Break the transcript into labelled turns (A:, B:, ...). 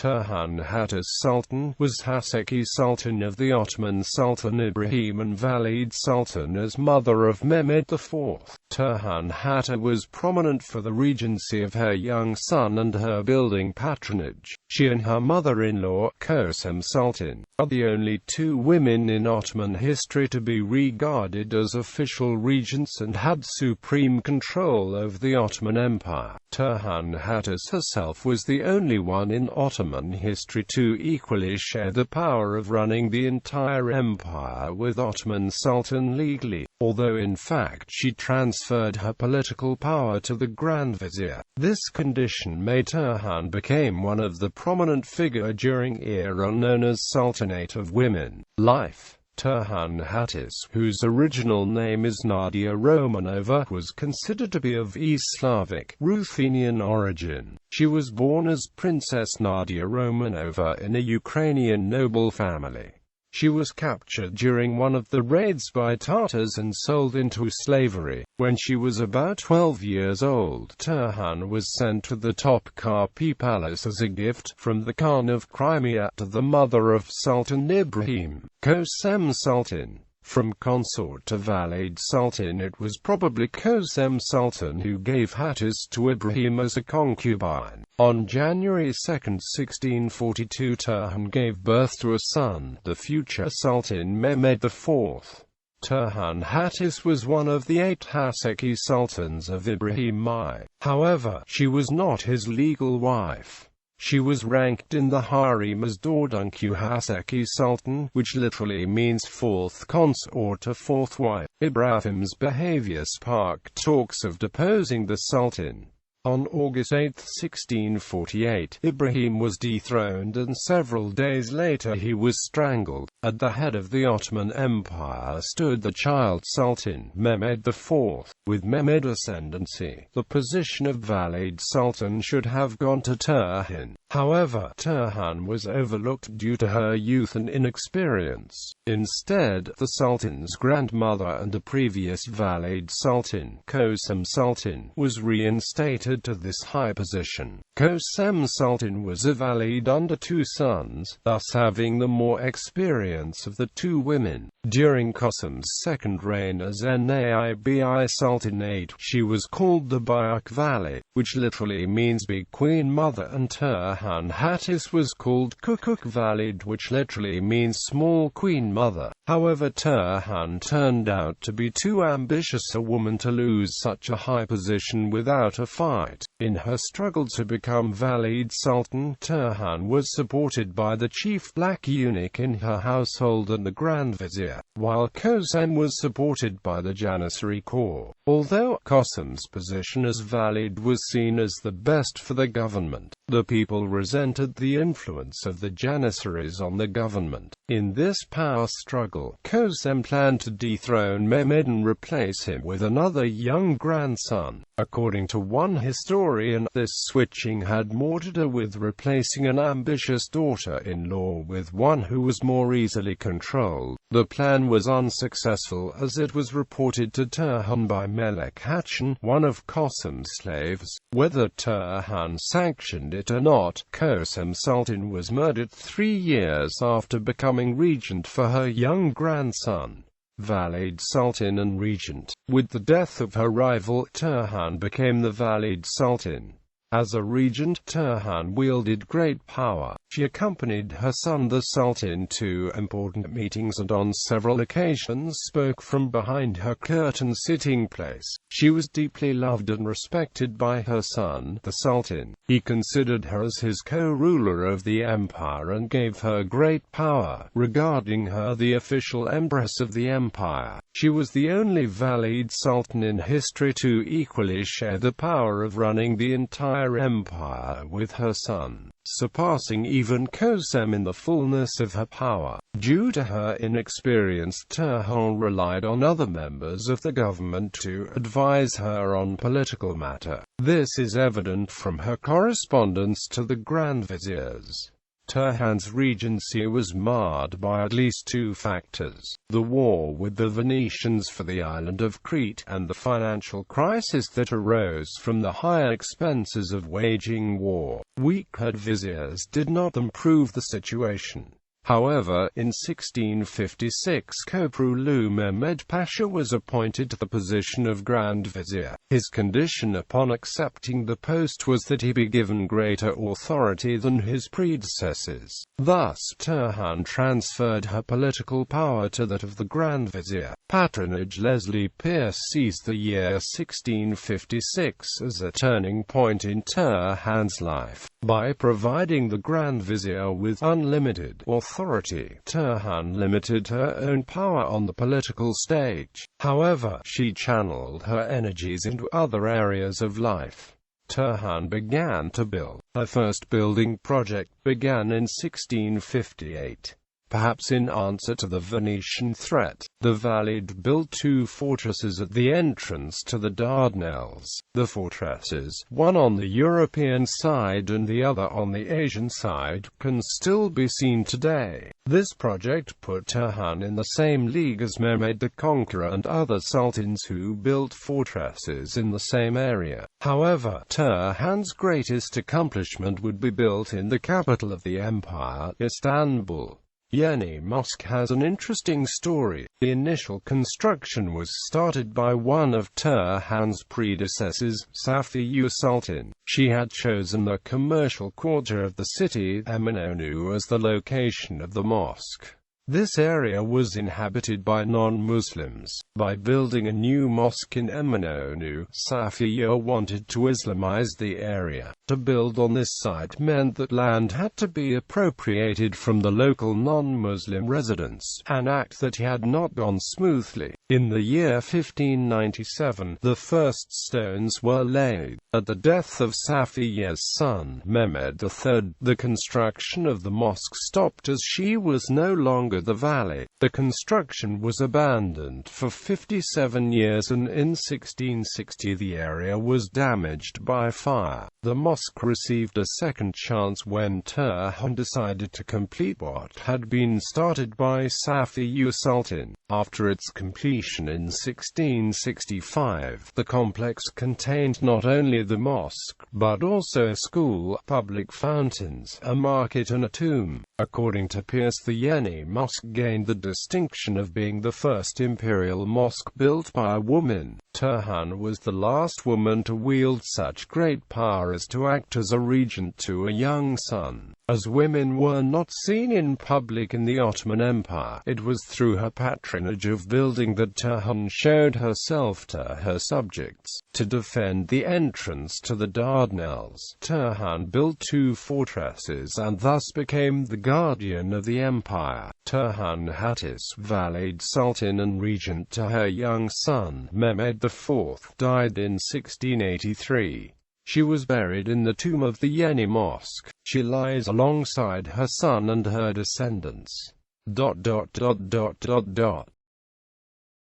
A: Turhan Hatice Sultan was Haseki Sultan of the Ottoman Sultan Ibrahim and Valide Sultan as mother of Mehmed IV. Turhan Hatice was prominent for the regency of her young son and her building patronage. She and her mother-in-law, Kösem Sultan, are the only two women in Ottoman history to be regarded as official regents and had supreme control over the Ottoman Empire. Turhan Hatice herself was the only one in Ottoman history to equally share the power of running the entire empire with Ottoman Sultan legally, although in fact she transferred her political power to the Grand Vizier. This condition made Turhan became one of the prominent figure during era known as Sultanate of Women. Life. Turhan Hatice, whose original name is Nadia Romanova, was considered to be of East Slavic, Ruthenian origin. She was born as Princess Nadia Romanova in a Ukrainian noble family. She was captured during one of the raids by Tatars and sold into slavery. When she was about 12 years old, Turhan was sent to the Topkapi Palace as a gift from the Khan of Crimea to the mother of Sultan Ibrahim, Kösem Sultan. From consort to Valide Sultan, it was probably Kösem Sultan who gave Hatice to Ibrahim as a concubine. On January 2, 1642, Turhan gave birth to a son, the future Sultan Mehmed IV. Turhan Hatice was one of the 8 Haseki Sultans of Ibrahim I. However, she was not his legal wife. She was ranked in the harem as Dördüncü Haseki Sultan, which literally means fourth consort or fourth wife. Ibrahim's behavior sparked talks of deposing the Sultan. On August 8, 1648, Ibrahim was dethroned and several days later he was strangled. At the head of the Ottoman Empire stood the child Sultan, Mehmed IV. With Mehmed ascendancy, the position of Valide Sultan should have gone to Turhan. However, Turhan was overlooked due to her youth and inexperience. Instead, the Sultan's grandmother and a previous Valide Sultan, Kösem Sultan, was reinstated to this high position. Kösem Sultan was a Valide under 2 sons, thus having the more experience of the 2 women. During Kösem's second reign as Naibi Sultanate, she was called the Büyük Valide, which literally means Big Queen Mother, and Turhan Hatice was called Küçük Valide, which literally means Small Queen Mother. However, Turhan turned out to be too ambitious a woman to lose such a high position without a fight. In her struggle to become Valide Sultan, Turhan was supported by the chief black eunuch in her household and the Grand Vizier, while Kösem was supported by the Janissary Corps. Although Kösem's position as Valide was seen as the best for the government, the people resented the influence of the Janissaries on the government. In this power struggle, Kösem planned to dethrone Mehmed and replace him with another young grandson. According to one historian, this switching had more to do with replacing an ambitious daughter-in-law with one who was more easily controlled. The plan was unsuccessful, as it was reported to Turhan by Melek Haçan, one of Kösem's slaves. Whether Turhan sanctioned it or not, Kösem Sultan was murdered 3 years after becoming regent for her young grandson, Valide Sultan, and regent. With the death of her rival, Turhan became the Valide Sultan. As a regent, Turhan wielded great power. She accompanied her son the Sultan to important meetings and on several occasions spoke from behind her curtained sitting place. She was deeply loved and respected by her son, the Sultan. He considered her as his co-ruler of the empire and gave her great power, regarding her the official empress of the empire. She was the only Valide Sultan in history to equally share the power of running the entire empire with her son, surpassing even Kösem in the fullness of her power. Due to her inexperience, Turhan relied on other members of the government to advise her on political matter. This is evident from her correspondence to the Grand Viziers. Turhan's regency was marred by at least two factors: the war with the Venetians for the island of Crete, and the financial crisis that arose from the higher expenses of waging war. Weak-haired viziers did not improve the situation. However, in 1656 Köprülü Mehmed Pasha was appointed to the position of Grand Vizier. His condition upon accepting the post was that he be given greater authority than his predecessors. Thus, Turhan transferred her political power to that of the Grand Vizier. Patronage. Leslie Pierce sees the year 1656 as a turning point in Turhan's life. By providing the Grand Vizier with unlimited authority, Turhan limited her own power on the political stage. However, she channeled her energies into other areas of life. Turhan began to build. Her first building project began in 1658. Perhaps in answer to the Venetian threat, the Valide built two fortresses at the entrance to the Dardanelles. The fortresses, one on the European side and the other on the Asian side, can still be seen today. This project put Turhan in the same league as Mehmed the Conqueror and other sultans who built fortresses in the same area. However, Turhan's greatest accomplishment would be built in the capital of the empire, Istanbul. Yeni Mosque has an interesting story. The initial construction was started by one of Turhan's predecessors, Haseki Sultan. She had chosen the commercial quarter of the city, Eminönü, as the location of the mosque. This area was inhabited by non-Muslims. By building a new mosque in Eminönü, Haseki wanted to Islamize the area. To build on this site meant that land had to be appropriated from the local non-Muslim residents, an act that had not gone smoothly. In the year 1597, the first stones were laid. At the death of Haseki's son, Mehmed IV, the construction of the mosque stopped as she was no longer the valley. The construction was abandoned for 57 years and in 1660 the area was damaged by fire. The mosque received a second chance when Turhan decided to complete what had been started by Haseki Sultan. After its completion in 1665, the complex contained not only the mosque, but also a school, public fountains, a market and a tomb. According to Pierce, the Yeni Mosque gained the distinction of being the first imperial mosque built by a woman. Turhan was the last woman to wield such great power as to act as a regent to a young son. As women were not seen in public in the Ottoman Empire, it was through her patronage of building that Turhan showed herself to her subjects. To defend the entrance to the Dardanelles, Turhan built two fortresses and thus became the guardian of the empire. Turhan Hatice, Valide Sultan and regent to her young son, Mehmed IV, died in 1683. She was buried in the tomb of the Yeni Mosque. She lies alongside her son and her descendants.